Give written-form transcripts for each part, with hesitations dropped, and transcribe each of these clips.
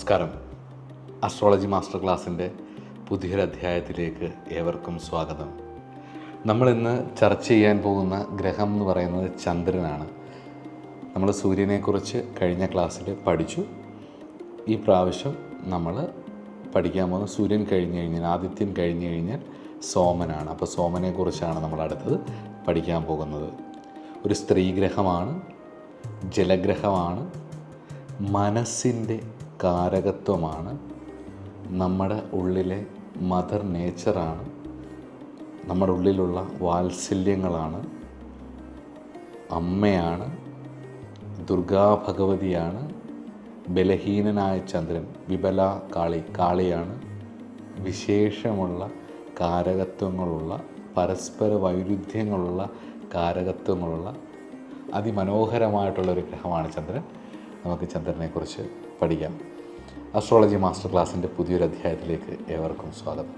നമസ്കാരം. Astrology master ക്ലാസ്സിൻ്റെ പുതിയൊരധ്യായത്തിലേക്ക് ഏവർക്കും സ്വാഗതം. നമ്മളിന്ന് ചർച്ച ചെയ്യാൻ പോകുന്ന ഗ്രഹം എന്ന് പറയുന്നത് ചന്ദ്രനാണ്. നമ്മൾ സൂര്യനെക്കുറിച്ച് കഴിഞ്ഞ ക്ലാസ്സിൽ പഠിച്ചു. ഈ പ്രാവശ്യം നമ്മൾ പഠിക്കാൻ പോകുന്നത് സൂര്യൻ കഴിഞ്ഞ് കഴിഞ്ഞാൽ, ആദിത്യൻ കഴിഞ്ഞ് കഴിഞ്ഞാൽ സോമനാണ്. അപ്പോൾ സോമനെക്കുറിച്ചാണ് നമ്മൾ അടുത്തത് പഠിക്കാൻ പോകുന്നത്. ഒരു സ്ത്രീഗ്രഹമാണ്, ജലഗ്രഹമാണ്, മനസ്സിൻ്റെ കാരകത്വമാണ്, നമ്മുടെ ഉള്ളിലെ മദർ നേച്ചറാണ്, നമ്മുടെ ഉള്ളിലുള്ള വാത്സല്യങ്ങളാണ്, അമ്മയാണ്, ദുർഗാ ഭഗവതിയാണ്, ബലഹീനനായ ചന്ദ്രൻ വിബല കാളിയാണ്, വിശേഷമുള്ള കാരകത്വങ്ങളുള്ള, പരസ്പര വൈരുദ്ധ്യങ്ങളുള്ള കാരകത്വങ്ങളുള്ള അതിമനോഹരമായിട്ടുള്ളൊരു ഗ്രഹമാണ് ചന്ദ്രൻ. നമുക്ക് ചന്ദ്രനെക്കുറിച്ച് പഠിക്കാം. അസ്ട്രോളജി മാസ്റ്റർ ക്ലാസ്സിൻ്റെ പുതിയൊരു അധ്യായത്തിലേക്ക് ഏവർക്കും സ്വാഗതം.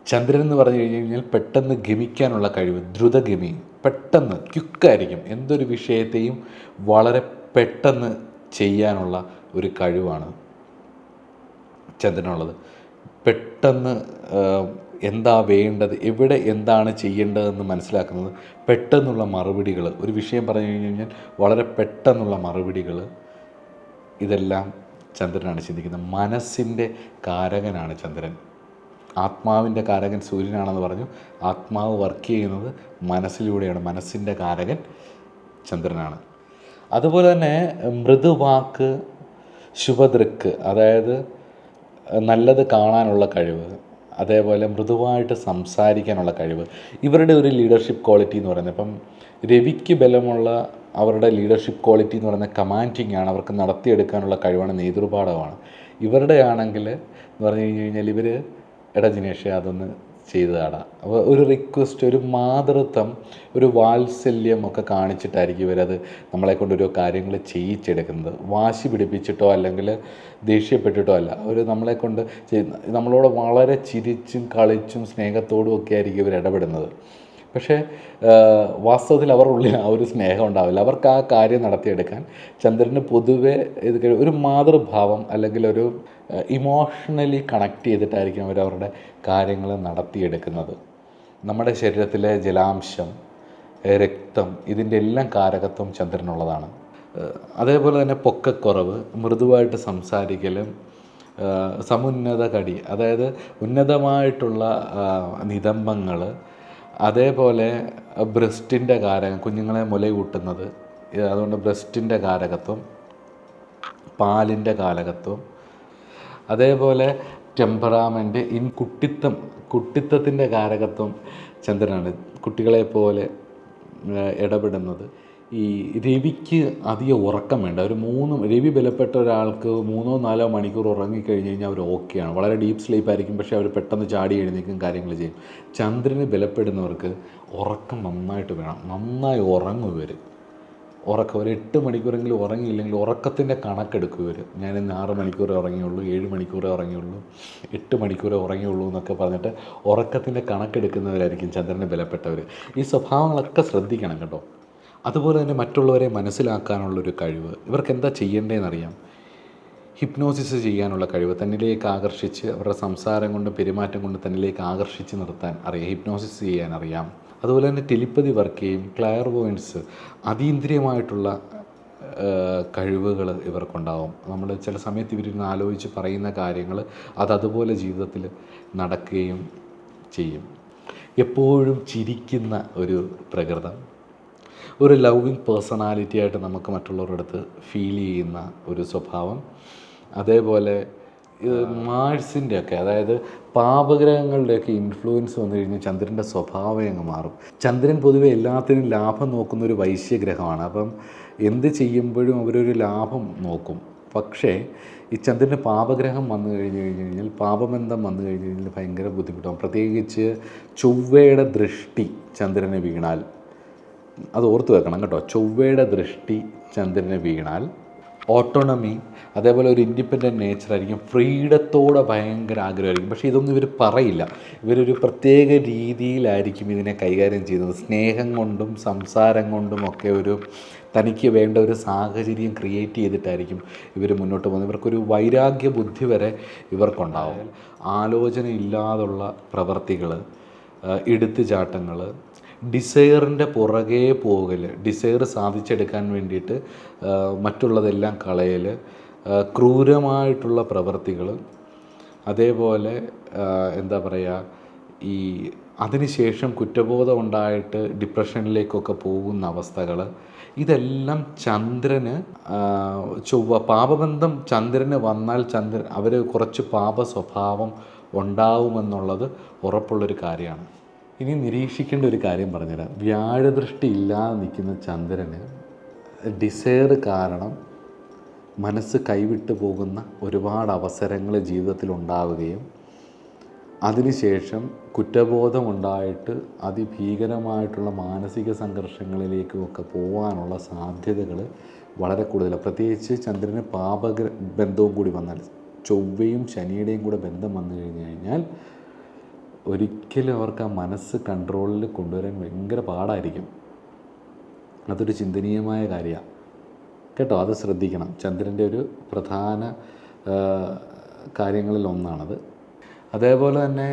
ചന്ദ്രൻ എന്ന് പറഞ്ഞു കഴിഞ്ഞാൽ പെട്ടെന്ന് ഗമിക്കാനുള്ള കഴിവ്, ദ്രുതഗമി, പെട്ടെന്ന് ക്വിക്കായിരിക്കും. എന്തൊരു വിഷയത്തെയും വളരെ പെട്ടെന്ന് ചെയ്യാനുള്ള ഒരു കഴിവാണ് ചന്ദ്രനുള്ളത്. പെട്ടെന്ന് എന്താ വേണ്ടത്, എവിടെ എന്താണ് ചെയ്യേണ്ടതെന്ന് മനസ്സിലാക്കുന്നത്, പെട്ടെന്നുള്ള മറുപടികൾ, ഒരു വിഷയം പറഞ്ഞു കഴിഞ്ഞാൽ വളരെ പെട്ടെന്നുള്ള മറുപടികൾ, ഇതെല്ലാം ചന്ദ്രനാണ് ചിന്തിക്കുന്നത്. മനസ്സിൻ്റെ കാരകനാണ് ചന്ദ്രൻ. ആത്മാവിൻ്റെ കാരകൻ സൂര്യനാണെന്ന് പറഞ്ഞു. ആത്മാവ് വർക്ക് ചെയ്യുന്നത് മനസ്സിലൂടെയാണ്. മനസ്സിൻ്റെ കാരകൻ ചന്ദ്രനാണ്. അതുപോലെ തന്നെ മൃദുവാക്ക്, ശുഭദൃക്ക്, അതായത് നല്ലത് കാണാനുള്ള കഴിവ്, അതേപോലെ മൃദുവായിട്ട് സംസാരിക്കാനുള്ള കഴിവ്, ഇവരുടെ ഒരു ലീഡർഷിപ്പ് ക്വാളിറ്റി എന്ന് പറയുന്നത്. ഇപ്പം രവിക്ക് ബലമുള്ള അവരുടെ ലീഡർഷിപ്പ് ക്വാളിറ്റി എന്ന് പറയുന്നത് കമാൻഡിങ് ആണ്. അവർക്ക് നടത്തിയെടുക്കാനുള്ള കഴിവാണ്, നേതൃപാഠമാണ്. ഇവരുടെ ആണെങ്കിൽ എന്ന് പറഞ്ഞു കഴിഞ്ഞാൽ ഇവർ എടാ ജിനേഷ് അതൊന്ന് ചെയ്തതാടാ, അപ്പോൾ ഒരു റിക്വസ്റ്റ്, ഒരു മാതൃത്വം, ഒരു വാത്സല്യം ഒക്കെ കാണിച്ചിട്ടായിരിക്കും ഇവരത് നമ്മളെ കൊണ്ട് ഓരോ കാര്യങ്ങൾ ചെയ്യിച്ചെടുക്കുന്നത്. വാശി പിടിപ്പിച്ചിട്ടോ അല്ലെങ്കിൽ ദേഷ്യപ്പെട്ടിട്ടോ അല്ല. അവർ നമ്മളെ കൊണ്ട് നമ്മളോട് വളരെ ചിരിച്ചും കളിച്ചും സ്നേഹത്തോടും ഒക്കെ ആയിരിക്കും ഇവർ ഇടപെടുന്നത്. പക്ഷേ വാസ്തവത്തിൽ അവരുടെ ഉള്ളിൽ ആ ഒരു സ്നേഹം ഉണ്ടാവില്ല. അവർക്ക് ആ കാര്യം നടത്തിയെടുക്കാൻ ചന്ദ്രന് പൊതുവെ ഒരു മാതൃഭാവം അല്ലെങ്കിൽ ഒരു ഇമോഷണലി കണക്ട് ചെയ്തിട്ടായിരിക്കും അവരവരുടെ കാര്യങ്ങൾ നടത്തിയെടുക്കുന്നത്. നമ്മുടെ ശരീരത്തിലെ ജലാംശം, രക്തം, ഇതിൻ്റെ എല്ലാം കാരകത്വം ചന്ദ്രനുള്ളതാണ്. അതേപോലെ തന്നെ പൊക്കക്കുറവ്, മൃദുവായിട്ട് സംസാരിക്കലും, സമുന്നത കടി, അതായത് ഉന്നതമായിട്ടുള്ള നിതംബങ്ങൾ, അതേപോലെ ബ്രസ്റ്റിൻ്റെ കാരകം, കുഞ്ഞുങ്ങളെ മുലയൂട്ടുന്നത്, അതുകൊണ്ട് ബ്രസ്റ്റിൻ്റെ കാരകത്വം, പാലിൻ്റെ കാരകത്വം, അതേപോലെ ടെമ്പറാമെൻറ്റ്, കുട്ടിത്തത്തിൻ്റെ കാരകത്വം ചന്ദ്രനാണ്. കുട്ടികളെപ്പോലെ ഇടപെടുന്നത്. ഈ രവിക്ക് അധികം ഉറക്കം വേണ്ട. രവി ബലപ്പെട്ട ഒരാൾക്ക് 3-4 മണിക്കൂർ ഉറങ്ങിക്കഴിഞ്ഞ് കഴിഞ്ഞാൽ അവർ ഓക്കെയാണ്. വളരെ ഡീപ്പ് സ്ലീപ്പായിരിക്കും, പക്ഷേ അവർ പെട്ടെന്ന് ചാടി എഴുന്നേക്കും, കാര്യങ്ങൾ ചെയ്യും. ചന്ദ്രന് ബലപ്പെടുന്നവർക്ക് ഉറക്കം നന്നായിട്ട് വേണം. നന്നായി ഉറങ്ങും ഇവർ. ഉറക്കം ഒരു 8 മണിക്കൂറെങ്കിലും ഉറങ്ങിയില്ലെങ്കിൽ ഉറക്കത്തിൻ്റെ കണക്കെടുക്കും ഇവർ. ഞാൻ ഇന്ന് 6 മണിക്കൂറേ ഉറങ്ങിയുള്ളൂ, 7 മണിക്കൂറേ ഉറങ്ങിയുള്ളൂ, 8 മണിക്കൂറേ ഉറങ്ങിയുള്ളൂ എന്നൊക്കെ പറഞ്ഞിട്ട് ഉറക്കത്തിൻ്റെ കണക്കെടുക്കുന്നവരായിരിക്കും ചന്ദ്രന് ബലപ്പെട്ടവർ. ഈ സ്വഭാവങ്ങളൊക്കെ ശ്രദ്ധിക്കണം കേട്ടോ. അതുപോലെ തന്നെ മറ്റുള്ളവരെ മനസ്സിലാക്കാനുള്ളൊരു കഴിവ്. ഇവർക്ക് എന്താ ചെയ്യേണ്ടതെന്നറിയാം. ഹിപ്നോസിസ് ചെയ്യാനുള്ള കഴിവ്, തന്നിലേക്ക് ആകർഷിച്ച് അവരുടെ സംസാരം കൊണ്ട് പെരുമാറ്റം കൊണ്ട് തന്നിലേക്ക് ആകർഷിച്ച് നിർത്താൻ അറിയാം. ഹിപ്നോസിസ് ചെയ്യാൻ അറിയാം. അതുപോലെ തന്നെ ടെലിപ്പതി വർക്ക് ചെയ്യും. ക്ലയർവോയൻസ്, അതീന്ദ്രിയമായിട്ടുള്ള കഴിവുകൾ ഇവർക്കുണ്ടാവും. നമ്മൾ ചില സമയത്ത് ഇവരിന്ന് ആലോചിച്ച് പറയുന്ന കാര്യങ്ങൾ അതുപോലെ ജീവിതത്തിൽ നടക്കുകയും ചെയ്യും. എപ്പോഴും ചിരിക്കുന്ന ഒരു പ്രകൃതം, ഒരു ലവിങ് പേഴ്സണാലിറ്റി ആയിട്ട് നമുക്ക് മറ്റുള്ളവരുടെ അടുത്ത് ഫീൽ ചെയ്യുന്ന ഒരു സ്വഭാവം. അതേപോലെ മാഴ്സിൻ്റെയൊക്കെ, അതായത് പാപഗ്രഹങ്ങളുടെയൊക്കെ ഇൻഫ്ലുവൻസ് വന്നു കഴിഞ്ഞാൽ ചന്ദ്രൻ്റെ സ്വഭാവം അങ്ങ് മാറും. ചന്ദ്രൻ പൊതുവെ എല്ലാത്തിനും ലാഭം നോക്കുന്ന ഒരു വൈശ്യഗ്രഹമാണ്. അപ്പം എന്ത് ചെയ്യുമ്പോഴും അവരൊരു ലാഭം നോക്കും. പക്ഷേ ഈ ചന്ദ്രന് പാപഗ്രഹം വന്നു കഴിഞ്ഞാൽ, പാപബന്ധം വന്നു കഴിഞ്ഞാൽ ഭയങ്കര ബുദ്ധിമുട്ടാകും. പ്രത്യേകിച്ച് ചൊവ്വയുടെ ദൃഷ്ടി ചന്ദ്രനെ വീണാൽ അത് ഓർത്ത് വെക്കണം കേട്ടോ. ചൊവ്വയുടെ ദൃഷ്ടി ചന്ദ്രന് വീണാൽ ഓട്ടോണമി, അതേപോലെ ഒരു ഇൻഡിപെൻഡൻറ്റ് നേച്ചറായിരിക്കും, ഫ്രീഡത്തോടെ ഭയങ്കര ആഗ്രഹമായിരിക്കും. പക്ഷേ ഇതൊന്നും ഇവർ പറയില്ല. ഇവരൊരു പ്രത്യേക രീതിയിലായിരിക്കും ഇതിനെ കൈകാര്യം ചെയ്യുന്നത്. സ്നേഹം കൊണ്ടും സംസാരം കൊണ്ടും ഒക്കെ ഒരു തനിക്ക് വേണ്ട ഒരു സാഹചര്യം ക്രിയേറ്റ് ചെയ്തിട്ടായിരിക്കും ഇവർ മുന്നോട്ട് പോകുന്നത്. ഇവർക്കൊരു വൈരാഗ്യ ബുദ്ധി വരെ ഇവർക്കുണ്ടാവും. ആലോചന ഇല്ലാതുള്ള പ്രവർത്തികൾ, എടുത്തുചാട്ടങ്ങൾ, ഡിസയറിൻ്റെ പുറകെ പോകൽ, ഡിസയർ സാധിച്ചെടുക്കാൻ വേണ്ടിയിട്ട് മറ്റുള്ളതെല്ലാം കളയൽ, ക്രൂരമായിട്ടുള്ള പ്രവർത്തികൾ, അതേപോലെ എന്താ പറയുക, ഈ അതിനുശേഷം കുറ്റബോധം ഉണ്ടായിട്ട് ഡിപ്രഷനിലേക്കൊക്കെ പോകുന്ന അവസ്ഥകൾ, ഇതെല്ലാം ചന്ദ്രന് ചൊവ്വ പാപബന്ധം ചന്ദ്രന് വന്നാൽ അവർ കുറച്ച് പാപ സ്വഭാവം ഉണ്ടാവുമെന്നുള്ളത് ഉറപ്പുള്ളൊരു കാര്യമാണ്. ഇനി നിരീക്ഷിക്കേണ്ട ഒരു കാര്യം പറഞ്ഞുതരാം. വ്യാഴദൃഷ്ടി ഇല്ലാതെ നിൽക്കുന്ന ചന്ദ്രന് ഡിസയർ കാരണം മനസ്സ് കൈവിട്ടു പോകുന്ന ഒരുപാട് അവസരങ്ങൾ ജീവിതത്തിൽ ഉണ്ടാവുകയും അതിനുശേഷം കുറ്റബോധമുണ്ടായിട്ട് അതിഭീകരമായിട്ടുള്ള മാനസിക സംഘർഷങ്ങളിലേക്കുമൊക്കെ പോകാനുള്ള സാധ്യതകൾ വളരെ കൂടുതലാണ്. പ്രത്യേകിച്ച് ചന്ദ്രന് ബന്ധവും കൂടി വന്നാൽ, ചൊവ്വയും ശനിയുടെയും കൂടെ ബന്ധം വന്നു കഴിഞ്ഞാൽ ഒരിക്കലും അവർക്ക് ആ മനസ്സ് കൺട്രോളിൽ കൊണ്ടുവരാൻ ഭയങ്കര പാടായിരിക്കും. അതൊരു ചിന്തനീയമായ കാര്യമാണ് കേട്ടോ. അത് ശ്രദ്ധിക്കണം. ചന്ദ്രൻ്റെ ഒരു പ്രധാന കാര്യങ്ങളിൽ ഒന്നാണത്. അതേപോലെ തന്നെ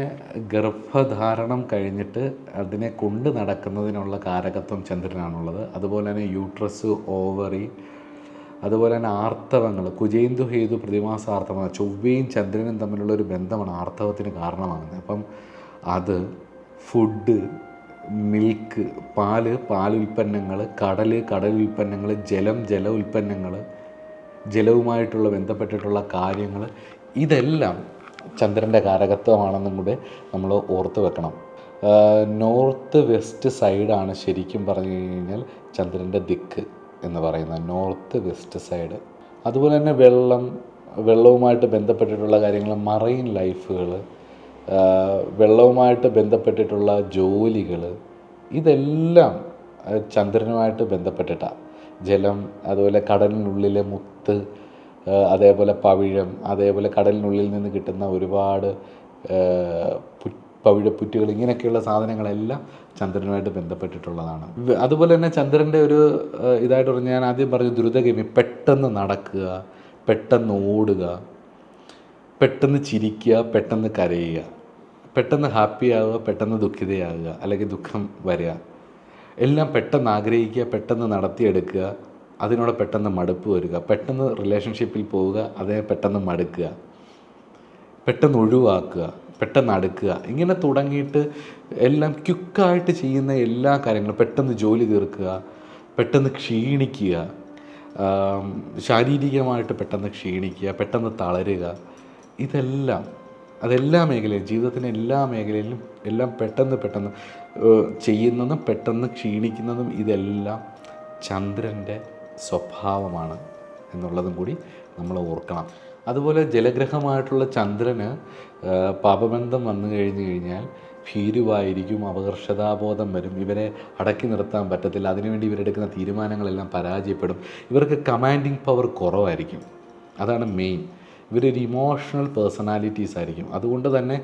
ഗർഭധാരണം കഴിഞ്ഞിട്ട് അതിനെ കൊണ്ട് നടക്കുന്നതിനുള്ള കാരകത്വം ചന്ദ്രനാണുള്ളത്. അതുപോലെ തന്നെ യൂട്രസ്, ഓവറി, അതുപോലെ തന്നെ ആർത്തവങ്ങൾ, കുജേന്ദു ഹേതു പ്രതിമാസ ആർത്തവം, ചൊവ്വയും ചന്ദ്രനും തമ്മിലുള്ള ഒരു ബന്ധമാണ് ആർത്തവത്തിന് കാരണമാകുന്നത്. അപ്പം അത് ഫുഡ്, മിൽക്ക്, പാലുൽപ്പന്നങ്ങൾ, കടൽ ഉൽപ്പന്നങ്ങൾ, ജല ഉൽപ്പന്നങ്ങൾ, ജലവുമായിട്ടുള്ള ബന്ധപ്പെട്ടിട്ടുള്ള കാര്യങ്ങൾ, ഇതെല്ലാം ചന്ദ്രൻ്റെ കാരകത്വമാണെന്നും കൂടെ നമ്മൾ ഓർത്ത് വെക്കണം. നോർത്ത് വെസ്റ്റ് സൈഡാണ് ശരിക്കും പറഞ്ഞു കഴിഞ്ഞാൽ ചന്ദ്രൻ്റെ ദിക്ക് എന്ന് പറയുന്നത്, നോർത്ത് വെസ്റ്റ് സൈഡ്. അതുപോലെ തന്നെ വെള്ളവുമായിട്ട് ബന്ധപ്പെട്ടിട്ടുള്ള കാര്യങ്ങൾ, മറൈൻ ലൈഫുകൾ, വെള്ളവുമായിട്ട് ബന്ധപ്പെട്ടിട്ടുള്ള ജോലികൾ, ഇതെല്ലാം ചന്ദ്രനുമായിട്ട് ബന്ധപ്പെട്ടിട്ടാണ്. ജലം, അതുപോലെ കടലിനുള്ളിലെ മുത്ത്, അതേപോലെ പവിഴം, അതേപോലെ കടലിനുള്ളിൽ നിന്ന് കിട്ടുന്ന ഒരുപാട് പവിഴപ്പുറ്റുകൾ, ഇങ്ങനെയൊക്കെയുള്ള സാധനങ്ങളെല്ലാം ചന്ദ്രനുമായിട്ട് ബന്ധപ്പെട്ടിട്ടുള്ളതാണ്. അതുപോലെ തന്നെ ചന്ദ്രൻ്റെ ഒരു ഇതായിട്ട് പറഞ്ഞാൽ, ഞാൻ ആദ്യം പറഞ്ഞു ദ്രുതഗമി, പെട്ടെന്ന് നടക്കുക, പെട്ടെന്ന് ഓടുക, പെട്ടെന്ന് ചിരിക്കുക, പെട്ടെന്ന് കരയുക, പെട്ടെന്ന് ഹാപ്പി ആവുക, പെട്ടെന്ന് ദുഃഖിതയാകുക, അല്ലെങ്കിൽ ദുഃഖം വരിക, എല്ലാം പെട്ടെന്ന് ആഗ്രഹിക്കുക, പെട്ടെന്ന് നടത്തിയെടുക്കുക, അതിനോട് പെട്ടെന്ന് മടുപ്പ് വരിക, പെട്ടെന്ന് റിലേഷൻഷിപ്പിൽ പോവുക, അതേ പെട്ടെന്ന് മടുക്കുക, പെട്ടെന്ന് ഒഴിവാക്കുക, പെട്ടെന്ന് അടുക്കുക, ഇങ്ങനെ തുടങ്ങിയിട്ട് എല്ലാം ക്വിക്കായിട്ട് ചെയ്യുന്ന എല്ലാ കാര്യങ്ങളും, പെട്ടെന്ന് ജോലി തീർക്കുക, പെട്ടെന്ന് ക്ഷീണിക്കുക, ശാരീരികമായിട്ട് പെട്ടെന്ന് ക്ഷീണിക്കുക, പെട്ടെന്ന് തളരുക, അതെല്ലാ മേഖലയിലും, ജീവിതത്തിൻ്റെ എല്ലാ മേഖലയിലും എല്ലാം പെട്ടെന്ന് ചെയ്യുന്നതും പെട്ടെന്ന് ക്ഷീണിക്കുന്നതും ഇതെല്ലാം ചന്ദ്രൻ്റെ സ്വഭാവമാണ് എന്നുള്ളതും കൂടി നമ്മൾ ഓർക്കണം. അതുപോലെ ജലഗ്രഹമായിട്ടുള്ള ചന്ദ്രന് പാപബന്ധം വന്നു കഴിഞ്ഞാൽ ഭീരുവായിരിക്കും, അപകർഷതാബോധം വരും, ഇവരെ അടക്കി നിർത്താൻ പറ്റത്തില്ല, അതിനുവേണ്ടി ഇവരെടുക്കുന്ന തീരുമാനങ്ങളെല്ലാം പരാജയപ്പെടും, ഇവർക്ക് കമാൻഡിങ് പവർ കുറവായിരിക്കും. അതാണ് മെയിൻ. ഇവരൊരു ഇമോഷണൽ പേഴ്സണാലിറ്റീസ് ആയിരിക്കും. അതുകൊണ്ട് തന്നെ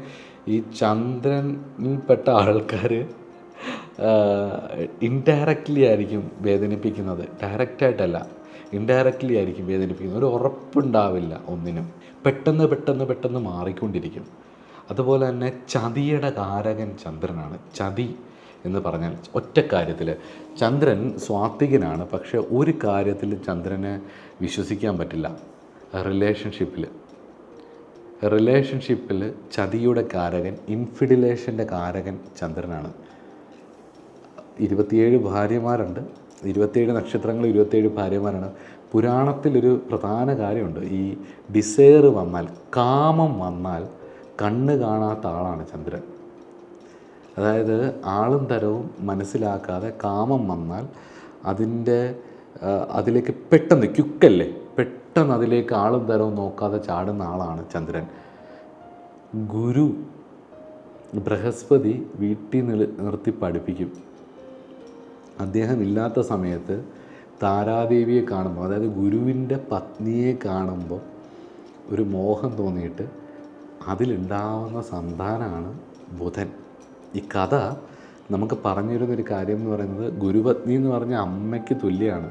ഈ ചന്ദ്രനിൽപ്പെട്ട ആൾക്കാർ ഇൻഡയറക്റ്റ്ലി ആയിരിക്കും വേദനിപ്പിക്കുന്നത്, ഡയറക്റ്റായിട്ടല്ല, ഇൻഡയറക്റ്റ്ലി ആയിരിക്കും വേദനിപ്പിക്കുന്നത്. ഒരു ഉറപ്പുണ്ടാവില്ല ഒന്നിനും, പെട്ടെന്ന് മാറിക്കൊണ്ടിരിക്കും. അതുപോലെ തന്നെ ചതിയുടെ കാരകൻ ചന്ദ്രനാണ്. ചതി എന്ന് പറഞ്ഞാൽ ഒറ്റ കാര്യത്തിൽ ചന്ദ്രൻ സ്വാത്വികനാണ്, പക്ഷേ ഒരു കാര്യത്തിൽ ചന്ദ്രനെ വിശ്വസിക്കാൻ പറ്റില്ല, റിലേഷൻഷിപ്പിൽ ചതിയുടെ കാരകൻ, ഇൻഫിഡിലേഷൻ്റെ കാരകൻ ചന്ദ്രനാണ്. 27 ഭാര്യമാരുണ്ട്, 27 നക്ഷത്രങ്ങൾ, 27 ഭാര്യമാരാണ്. പുരാണത്തിലൊരു പ്രധാന കാര്യമുണ്ട്, ഈ ഡിസയർ വന്നാൽ, കാമം വന്നാൽ കണ്ണ് കാണാത്ത ആളാണ് ചന്ദ്രൻ. അതായത് ആളും തരവും മനസ്സിലാക്കാതെ കാമം വന്നാൽ അതിലേക്ക് പെട്ടെന്ന് ക്യുക്കല്ലേ, പെട്ടെന്ന് അതിലേക്ക് ആളും തരവും നോക്കാതെ ചാടുന്ന ആളാണ് ചന്ദ്രൻ. ഗുരു ബൃഹസ്പതി വീട്ടിൽ നിർത്തി പഠിപ്പിക്കും. അദ്ദേഹം ഇല്ലാത്ത സമയത്ത് താരാദേവിയെ കാണുമ്പോൾ, അതായത് ഗുരുവിൻ്റെ പത്നിയെ കാണുമ്പോൾ ഒരു മോഹം തോന്നിയിട്ട് അതിലുണ്ടാവുന്ന സന്താനമാണ് ബുധൻ. ഈ കഥ നമുക്ക് പറഞ്ഞിരുന്നൊരു കാര്യം എന്ന് പറയുന്നത്, ഗുരുപത്നി എന്ന് പറഞ്ഞ അമ്മയ്ക്ക് തുല്യമാണ്.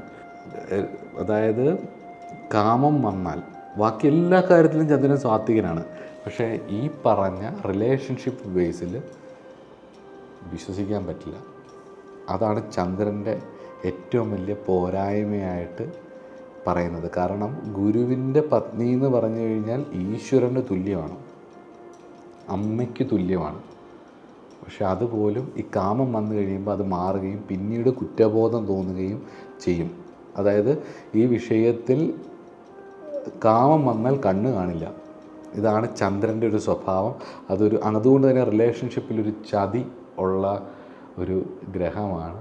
അതായത് കാമം വന്നാൽ ബാക്കി എല്ലാ കാര്യത്തിലും ചന്ദ്രൻ സ്വാത്വികനാണ്. പക്ഷേ ഈ പറഞ്ഞ റിലേഷൻഷിപ്പ് ബേസിൽ വിശ്വസിക്കാൻ പറ്റില്ല. അതാണ് ചന്ദ്രൻ്റെ ഏറ്റവും വലിയ പോരായ്മയായിട്ട് പറയുന്നത്. കാരണം ഗുരുവിൻ്റെ പത്നി എന്ന് പറഞ്ഞു കഴിഞ്ഞാൽ ഈശ്വരന് തുല്യമാണ്, അമ്മയ്ക്ക് തുല്യമാണ്. പക്ഷെ അതുപോലും ഈ കാമം വന്നു കഴിയുമ്പോൾ അത് മാറുകയും പിന്നീട് കുറ്റബോധം തോന്നുകയും ചെയ്യും. അതായത് ഈ വിഷയത്തിൽ കാമം വന്നാൽ കണ്ണ് കാണില്ല. ഇതാണ് ചന്ദ്രൻ്റെ ഒരു സ്വഭാവം. അതുകൊണ്ട് തന്നെ റിലേഷൻഷിപ്പിലൊരു ചതി ഉള്ള ഒരു ഗ്രഹമാണ്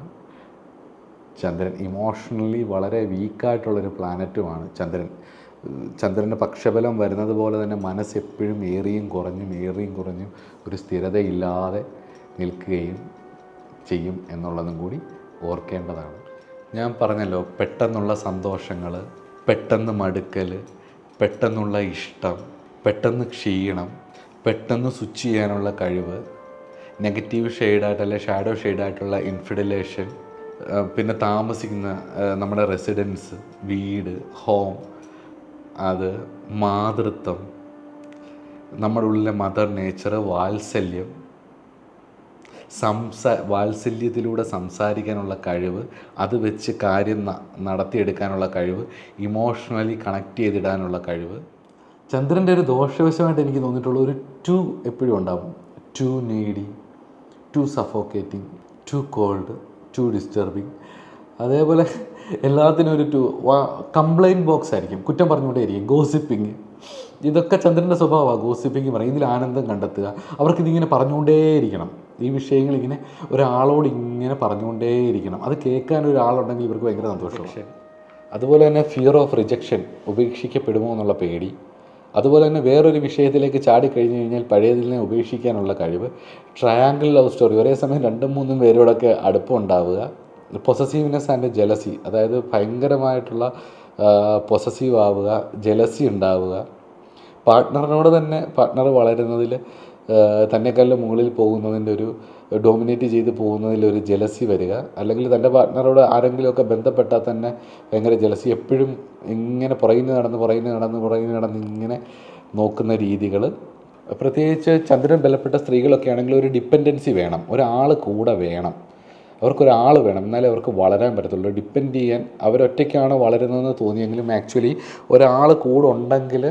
ചന്ദ്രൻ. ഇമോഷണലി വളരെ വീക്കായിട്ടുള്ളൊരു പ്ലാനറ്റുമാണ് ചന്ദ്രൻ. ചന്ദ്രൻ്റെ പക്ഷബലം വരുന്നത് പോലെ തന്നെ മനസ്സെപ്പോഴും ഏറിയും കുറഞ്ഞും ഒരു സ്ഥിരതയില്ലാതെ നിൽക്കുകയും ചെയ്യും എന്നുള്ളതും കൂടി ഓർക്കേണ്ടതാണ്. ഞാൻ പറഞ്ഞല്ലോ, പെട്ടെന്നുള്ള സന്തോഷങ്ങൾ, പെട്ടെന്ന് മടുക്കൽ, പെട്ടെന്നുള്ള ഇഷ്ടം, പെട്ടെന്ന് ക്ഷീണം, പെട്ടെന്ന് സ്വിച്ച് ചെയ്യാനുള്ള കഴിവ്, നെഗറ്റീവ് ഷെയ്ഡായിട്ടല്ല ഷാഡോ ഷെയ്ഡായിട്ടുള്ള ഇൻഫിഡിലേഷൻ, പിന്നെ താമസിക്കുന്ന നമ്മുടെ റെസിഡൻസ്, വീട്, ഹോം, അത് മാതൃത്വം, നമ്മുടെ ഉള്ളിലെ മദർ നേച്ചർ, വാത്സല്യം, വാത്സല്യത്തിലൂടെ സംസാരിക്കാനുള്ള കഴിവ്, അത് വെച്ച് കാര്യം നടത്തിയെടുക്കാനുള്ള കഴിവ്, ഇമോഷണലി കണക്ട് ചെയ്തിടാനുള്ള കഴിവ്. ചന്ദ്രൻ്റെ ഒരു ദോഷവശമായിട്ട് എനിക്ക് തോന്നിയിട്ടുള്ള ഒരു ടു എപ്പോഴും ഉണ്ടാകും. Too needy, too suffocating, too cold, too disturbing. അതേപോലെ എല്ലാത്തിനും ഒരു കംപ്ലൈൻറ്റ് ബോക്സ് ആയിരിക്കും, കുറ്റം പറഞ്ഞുകൊണ്ടേയിരിക്കും. ഗോസിപ്പിങ്, ഇതൊക്കെ ചന്ദ്രൻ്റെ സ്വഭാവമാണ്. ഗോസിപ്പിങ് പറയും, ഇതിൽ ആനന്ദം കണ്ടെത്തുക. അവർക്കിതിങ്ങനെ പറഞ്ഞുകൊണ്ടേയിരിക്കണം. ഈ വിഷയങ്ങളിങ്ങനെ ഒരാളോട് ഇങ്ങനെ പറഞ്ഞുകൊണ്ടേയിരിക്കണം. അത് കേൾക്കാൻ ഒരാളുണ്ടെങ്കിൽ ഇവർക്ക് ഭയങ്കര സന്തോഷമാണ്. അതുപോലെ തന്നെ ഫിയർ ഓഫ് റിജക്ഷൻ, ഉപേക്ഷിക്കപ്പെടുമോ എന്നുള്ള പേടി. അതുപോലെ തന്നെ വേറൊരു വിഷയത്തിലേക്ക് ചാടിക്കഴിഞ്ഞ് കഴിഞ്ഞാൽ പഴയതിനെ ഉപേക്ഷിക്കാനുള്ള കഴിവ്. ട്രയാങ്കിൾ ലവ് സ്റ്റോറി, ഒരേ സമയം 2-3 പേരോടൊക്കെ അടുപ്പം ഉണ്ടാവുക. പൊസസീവ്നെസ് ആൻഡ് ജലസി, അതായത് ഭയങ്കരമായിട്ടുള്ള പൊസസീവ് ആവുക, ജലസി ഉണ്ടാവുക. പാർട്ട്ണറിനോട് തന്നെ പാർട്ട്ണർ വളരുന്നതിൽ തന്നെക്കാളും മുകളിൽ പോകുന്നതിൻ്റെ ഒരു ഡോമിനേറ്റ് ചെയ്ത് പോകുന്നതിലൊരു ജലസി വരിക. അല്ലെങ്കിൽ തൻ്റെ പാർട്ട്ണറോട് ആരെങ്കിലുമൊക്കെ ബന്ധപ്പെട്ടാൽ തന്നെ ഭയങ്കര ജലസി, എപ്പോഴും ഇങ്ങനെ പുറകിന് നടന്ന് ഇങ്ങനെ നോക്കുന്ന രീതികൾ. പ്രത്യേകിച്ച് ചന്ദ്രൻ ബലപ്പെട്ട സ്ത്രീകളൊക്കെ ആണെങ്കിൽ ഒരു ഡിപ്പെൻഡൻസി വേണം, ഒരാൾ കൂടെ വേണം. അവർക്കൊരാൾ വേണം, എന്നാലേ അവർക്ക് വളരാൻ പറ്റത്തുള്ളൂ. ഡിപ്പെൻഡ് ചെയ്യാൻ അവരൊറ്റയ്ക്കാണ് വളരുന്നതെന്ന് തോന്നിയെങ്കിലും ആക്ച്വലി ഒരാൾ കൂടെ ഉണ്ടെങ്കിൽ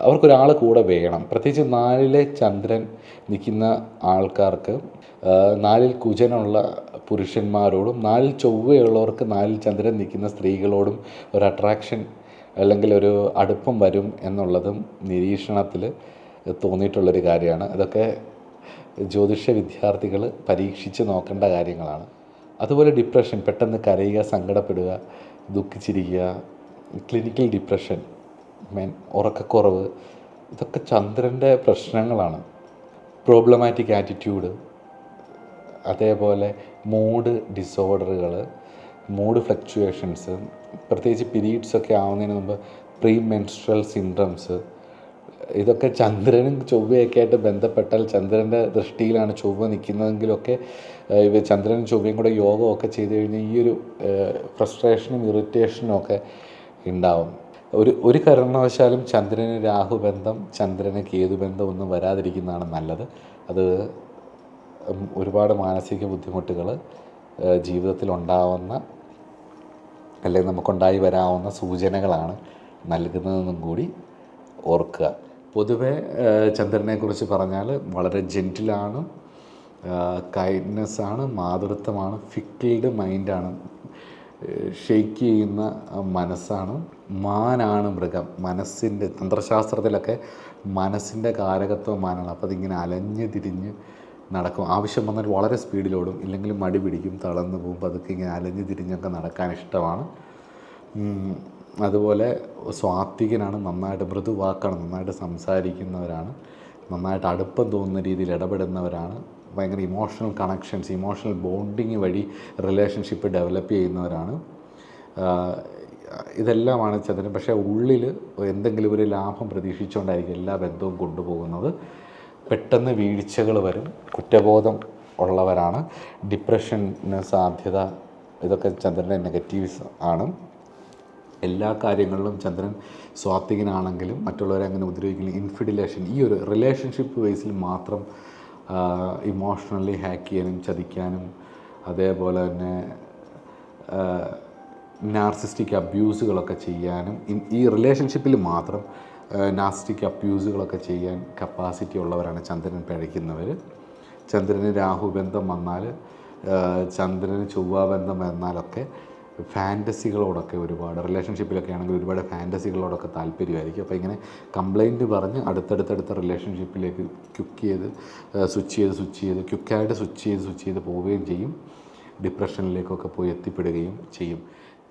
അവർക്കൊരാൾ കൂടെ വേണം. പ്രത്യേകിച്ച് 4-ലെ ചന്ദ്രൻ നിൽക്കുന്ന ആൾക്കാർക്ക്, 4-ൽ കുജനുള്ള പുരുഷന്മാരോടും 4-ൽ ചൊവ്വയുള്ളവർക്ക് 4-ൽ ചന്ദ്രൻ നിൽക്കുന്ന സ്ത്രീകളോടും ഒരു അട്രാക്ഷൻ അല്ലെങ്കിൽ ഒരു അടുപ്പം വരും എന്നുള്ളതും നിരീക്ഷണത്തിൽ തോന്നിയിട്ടുള്ളൊരു കാര്യമാണ്. അതൊക്കെ ജ്യോതിഷ വിദ്യാർത്ഥികൾ പരീക്ഷിച്ച് നോക്കേണ്ട കാര്യങ്ങളാണ്. അതുപോലെ ഡിപ്രഷൻ, പെട്ടെന്ന് കരയുക, സങ്കടപ്പെടുക, ദുഃഖിച്ചിരിക്കുക, ക്ലിനിക്കൽ ഡിപ്രഷൻ, ഉറക്കക്കുറവ്, ഇതൊക്കെ ചന്ദ്രൻ്റെ പ്രശ്നങ്ങളാണ്. പ്രോബ്ലമാറ്റിക് ആറ്റിറ്റ്യൂഡ്, അതേപോലെ മൂഡ് ഡിസോർഡറുകൾ, മൂഡ് ഫ്ലക്ച്വേഷൻസ്, പ്രത്യേകിച്ച് പീരീഡ്സൊക്കെ ആവുന്നതിന് മുമ്പ് പ്രീ മെൻസ്ട്രൽ സിൻഡ്രംസ്, ഇതൊക്കെ ചന്ദ്രനും ചൊവ്വയൊക്കെ ആയിട്ട് ബന്ധപ്പെട്ടാൽ, ചന്ദ്രൻ്റെ ദൃഷ്ടിയിലാണ് ചൊവ്വ നിൽക്കുന്നതെങ്കിലൊക്കെ ചന്ദ്രനും ചൊവ്വയും കൂടെ യോഗമൊക്കെ ചെയ്ത് കഴിഞ്ഞാൽ ഈ ഒരു ഫ്രസ്ട്രേഷനും ഇറിറ്റേഷനും ഒക്കെ ഉണ്ടാവും. ഒരു കാരണവശാലും ചന്ദ്രന് രാഹുബന്ധം, ചന്ദ്രന് കേതുബന്ധം ഒന്നും വരാതിരിക്കുന്നതാണ് നല്ലത്. അത് ഒരുപാട് മാനസിക ബുദ്ധിമുട്ടുകൾ ജീവിതത്തിൽ ഉണ്ടാവുന്ന അല്ലെങ്കിൽ നമുക്കുണ്ടായി വരാവുന്ന സൂചനകളാണ് നൽകുന്നതെന്നും കൂടി ഓർക്കുക. പൊതുവെ ചന്ദ്രനെക്കുറിച്ച് പറഞ്ഞാൽ വളരെ ജെൻറ്റിലാണ്, കൈൻഡ്നെസ്സാണ്, മാതൃത്വമാണ്, ഫിക്കിൾഡ് മൈൻഡാണ്, ഷെയ്ക്ക് ചെയ്യുന്ന മനസ്സാണ്, മാനാണ് മൃഗം. മനസ്സിൻ്റെ തന്ത്രശാസ്ത്രത്തിലൊക്കെ മനസ്സിൻ്റെ കാരകത്വം മാനാണ്. അപ്പോൾ അതിങ്ങനെ അലഞ്ഞ് തിരിഞ്ഞ് നടക്കും. ആവശ്യം വന്നാൽ വളരെ സ്പീഡിലോടും, ഇല്ലെങ്കിൽ മടി പിടിക്കും, തളർന്നു പോകുമ്പോൾ അതൊക്കെ ഇങ്ങനെ അലഞ്ഞ് തിരിഞ്ഞൊക്കെ നടക്കാൻ ഇഷ്ടമാണ്. അതുപോലെ സ്വാത്വികനാണ്, നന്നായിട്ട് മൃദുവാക്കാണ്, നന്നായിട്ട് സംസാരിക്കുന്നവരാണ്, നന്നായിട്ട് അടുപ്പം തോന്നുന്ന രീതിയിൽ ഇടപെടുന്നവരാണ്, ഭയങ്കര ഇമോഷണൽ കണക്ഷൻസ്, ഇമോഷണൽ ബോണ്ടിങ് വഴി റിലേഷൻഷിപ്പ് ഡെവലപ്പ് ചെയ്യുന്നവരാണ്. ഇതെല്ലാമാണ് ചന്ദ്രൻ. പക്ഷേ ഉള്ളിൽ എന്തെങ്കിലും ഒരു ലാഭം പ്രതീക്ഷിച്ചുകൊണ്ടായിരിക്കും എല്ലാ ബന്ധവും കൊണ്ടുപോകുന്നത്. പെട്ടെന്ന് വീഴ്ചകൾ വരും, കുറ്റബോധം ഉള്ളവരാണ്, ഡിപ്രഷന് സാധ്യത, ഇതൊക്കെ ചന്ദ്രൻ്റെ നെഗറ്റീവ്സ് ആണ്. എല്ലാ കാര്യങ്ങളിലും ചന്ദ്രൻ സ്വാത്വികനാണെങ്കിലും മറ്റുള്ളവരെ അങ്ങനെ ഉപദ്രവിക്കില്ല. ഇൻഫിഡിലേഷൻ, ഈ ഒരു റിലേഷൻഷിപ്പ് ബേസിൽ മാത്രം ഇമോഷണലി ഹാക്ക് ചെയ്യാനും ചതിക്കാനും, അതേപോലെ തന്നെ നാർസിസ്റ്റിക് അബ്യൂസുകളൊക്കെ ചെയ്യാനും, ഈ റിലേഷൻഷിപ്പിൽ മാത്രം നാർസിസ്റ്റിക് അബ്യൂസുകളൊക്കെ ചെയ്യാൻ കപ്പാസിറ്റി ഉള്ളവരാണ് ചന്ദ്രൻ പിഴയ്ക്കുന്നവർ. ചന്ദ്രന് രാഹുബന്ധം വന്നാൽ, ചന്ദ്രന് ചൊവ്വാബന്ധം വന്നാലൊക്കെ ഫാൻറ്റസികളോടൊക്കെ ഒരുപാട്, റിലേഷൻഷിപ്പിലൊക്കെ ആണെങ്കിൽ ഒരുപാട് ഫാൻറ്റസികളോടൊക്കെ താല്പര്യമായിരിക്കും. അപ്പോൾ ഇങ്ങനെ കംപ്ലൈൻറ്റ് പറഞ്ഞ് അടുത്തടുത്തടുത്ത റിലേഷൻഷിപ്പിലേക്ക് സ്വിച്ച് ചെയ്ത് ക്വിക്കായിട്ട് സ്വിച്ച് ചെയ്ത് പോവുകയും ചെയ്യും. ഡിപ്രഷനിലേക്കൊക്കെ പോയി എത്തിപ്പെടുകയും ചെയ്യും.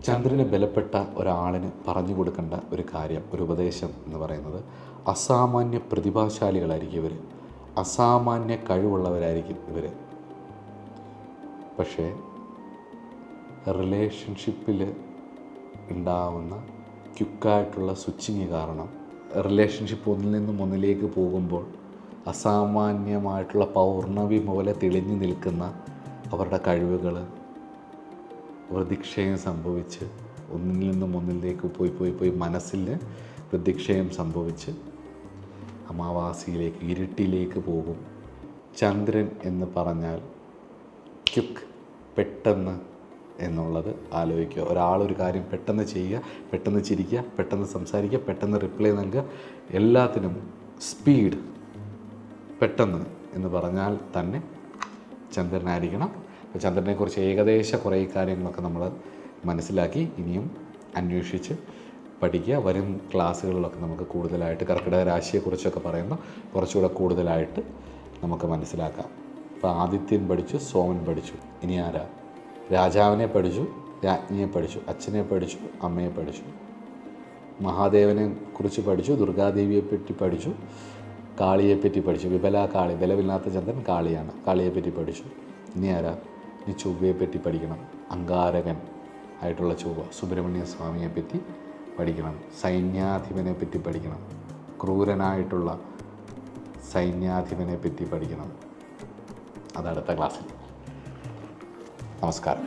ചന്ദ്രന് ബലപ്പെട്ട ഒരാളിന് പറഞ്ഞു കൊടുക്കേണ്ട ഒരു കാര്യം, ഒരു ഉപദേശം എന്ന് പറയുന്നത്, അസാമാന്യ പ്രതിഭാശാലികളായിരിക്കും ഇവർ, അസാമാന്യ കഴിവുള്ളവരായിരിക്കും ഇവർ. പക്ഷേ റിലേഷൻഷിപ്പിൽ ഉണ്ടാവുന്ന ക്വിക്കായിട്ടുള്ള സ്വിച്ചിങ് കാരണം റിലേഷൻഷിപ്പ് ഒന്നിൽ നിന്നും ഒന്നിലേക്ക് പോകുമ്പോൾ അസാമാന്യമായിട്ടുള്ള പൗർണമി പോലെ തെളിഞ്ഞു നിൽക്കുന്ന അവരുടെ കഴിവുകൾ വൃതിക്ഷയം സംഭവിച്ച് ഒന്നിൽ നിന്നും ഒന്നിലേക്ക് പോയി മനസ്സിൽ വൃതിക്ഷയം സംഭവിച്ച് അമാവാസിയിലേക്ക്, ഇരുട്ടിലേക്ക് പോകും. ചന്ദ്രൻ എന്ന് പറഞ്ഞാൽ ക്വിക്ക്, പെട്ടെന്ന് എന്നുള്ളത് ആലോചിക്കുക. ഒരാളൊരു കാര്യം പെട്ടെന്ന് ചെയ്യുക, പെട്ടെന്ന് ചിരിക്കുക, പെട്ടെന്ന് സംസാരിക്കുക, പെട്ടെന്ന് റിപ്ലൈ നൽകുക, എല്ലാത്തിനും സ്പീഡ്, പെട്ടെന്ന് എന്ന് പറഞ്ഞാൽ തന്നെ ചന്ദ്രനായിരിക്കണം. അപ്പോൾ ചന്ദ്രനെക്കുറിച്ച് ഏകദേശ കുറേ കാര്യങ്ങളൊക്കെ നമ്മൾ മനസ്സിലാക്കി. ഇനിയും അന്വേഷിച്ച് പഠിക്കുക. വരും ക്ലാസ്സുകളിലൊക്കെ നമുക്ക് കൂടുതലായിട്ട് കർക്കിടക രാശിയെക്കുറിച്ചൊക്കെ പറയുമ്പോൾ കുറച്ചുകൂടെ കൂടുതലായിട്ട് നമുക്ക് മനസ്സിലാക്കാം. ഇപ്പോൾ ആദിത്യൻ പഠിച്ചു, സോമൻ പഠിച്ചു, ഇനി ആരാ? രാജാവിനെ പഠിച്ചു, രാജ്ഞിയെ പഠിച്ചു, അച്ഛനെ പഠിച്ചു, അമ്മയെ പഠിച്ചു, മഹാദേവനെ കുറിച്ച് പഠിച്ചു, ദുർഗാദേവിയെപ്പറ്റി പഠിച്ചു, കാളിയെപ്പറ്റി പഠിച്ചു. കാളി, ബലമില്ലാത്ത ചന്ദ്രൻ കാളിയാണ്, കാളിയെപ്പറ്റി പഠിച്ചു. ഇനി ആരാ? ഇനി ചൊവ്വയെപ്പറ്റി പഠിക്കണം. അങ്കാരകൻ ആയിട്ടുള്ള ചൊവ്വ, സുബ്രഹ്മണ്യ സ്വാമിയെപ്പറ്റി പഠിക്കണം. സൈന്യാധിപനെ പറ്റി പഠിക്കണം. ക്രൂരനായിട്ടുള്ള സൈന്യാധിപനെ പറ്റി പഠിക്കണം. അതടുത്ത ക്ലാസ്സിൽ. നമസ്കാരം.